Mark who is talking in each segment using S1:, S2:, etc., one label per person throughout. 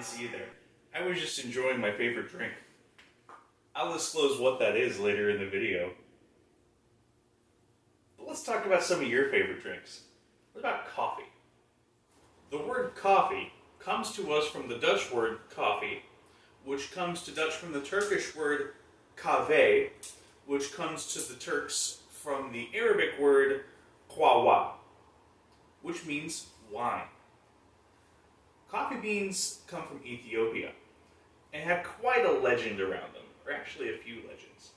S1: didn't see you there. I was just enjoying my favorite drink. I'll disclose what that is later in the video. But let's talk about some of your favorite drinks. What about coffee? The word coffee comes to us from the Dutch word coffee, which comes to Dutch from the Turkish word kahve, which comes to the Turks from the Arabic word qahwa, which means wine. Coffee beans come from Ethiopia and have quite a legend around them, or actually a few legends,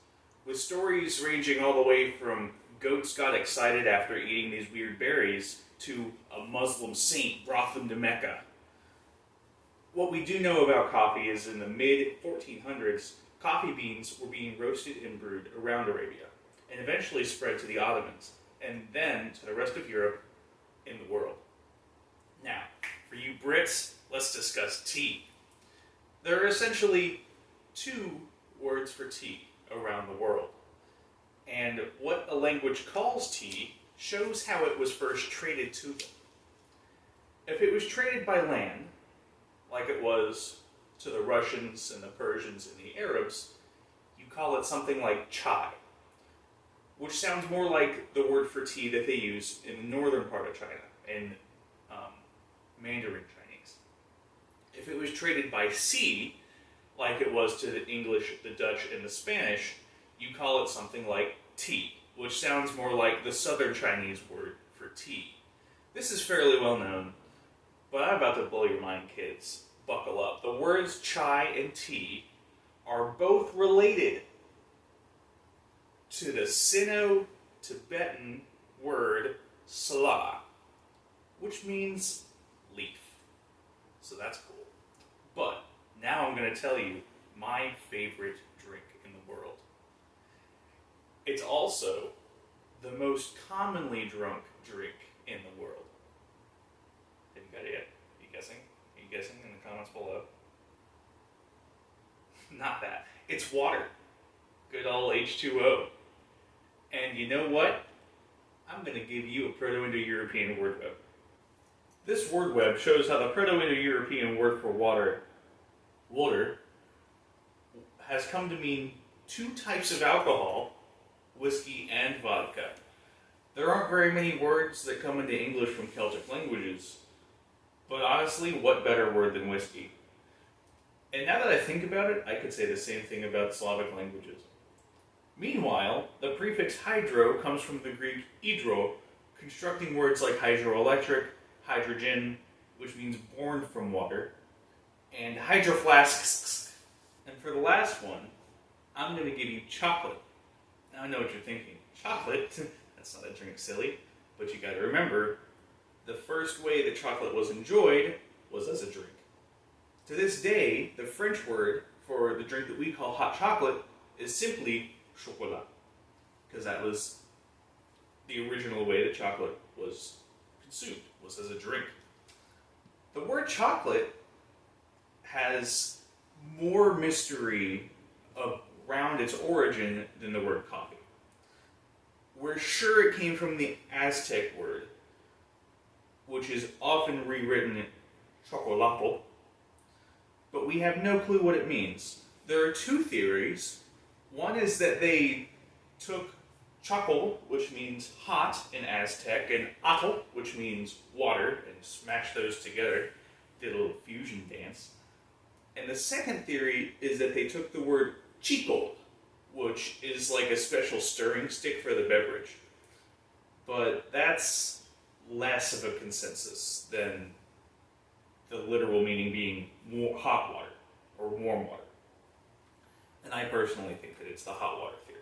S1: with stories ranging all the way from goats got excited after eating these weird berries to a Muslim saint brought them to Mecca. What we do know about coffee is in the mid-1400s, coffee beans were being roasted and brewed around Arabia, and eventually spread to the Ottomans, and then to the rest of Europe and the world. Now, for you Brits, let's discuss tea. There are essentially two words for tea around the world, and what a language calls tea shows how it was first traded to them. If it was traded by land, like it was to the Russians and the Persians and the Arabs, you call it something like chai, which sounds more like the word for tea that they use in the northern part of China, in Mandarin Chinese. If it was traded by sea, like it was to the English, the Dutch, and the Spanish, you call it something like tea, which sounds more like the southern Chinese word for tea. This is fairly well known, but I'm about to blow your mind, kids. Buckle up. The words chai and tea are both related to the Sino-Tibetan word sala, which means leaf. So that's cool. But now I'm going to tell you my favorite drink in the world. It's also the most commonly drunk drink in the world. Have you got it yet? Are you guessing? Are you guessing in the comments below? Not that. It's water. Good old H2O. And you know what? I'm going to give you a Proto-Indo-European word web. This word web shows how the Proto-Indo-European word for water, has come to mean two types of alcohol, whiskey and vodka. There aren't very many words that come into English from Celtic languages, but honestly, what better word than whiskey? And now that I think about it, I could say the same thing about Slavic languages. Meanwhile, the prefix hydro comes from the Greek hydro, constructing words like hydroelectric, hydrogen, which means born from water, and hydroflasks. And for the last one, I'm going to give you chocolate. Now I know what you're thinking. Chocolate? That's not a drink, silly. But you got to remember, the first way that chocolate was enjoyed was as a drink. To this day, the French word for the drink that we call hot chocolate is simply chocolat, because that was the original way that chocolate was consumed, was as a drink. The word chocolate has more mystery around its origin than the word coffee. We're sure it came from the Aztec word, which is often rewritten chocolatl, but we have no clue what it means. There are two theories. One is that they took chocol, which means hot in Aztec, and atl, which means water, and smashed those together, did a little fusion dance. And the second theory is that they took the word chico, which is like a special stirring stick for the beverage. But that's less of a consensus than the literal meaning being hot water or warm water. And I personally think that it's the hot water theory.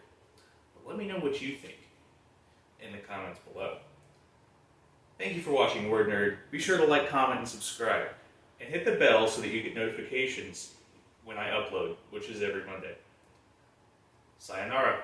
S1: But let me know what you think in the comments below. Thank you for watching Word Nerd. Be sure to like, comment, and subscribe. And hit the bell so that you get notifications when I upload, which is every Monday. Sayonara.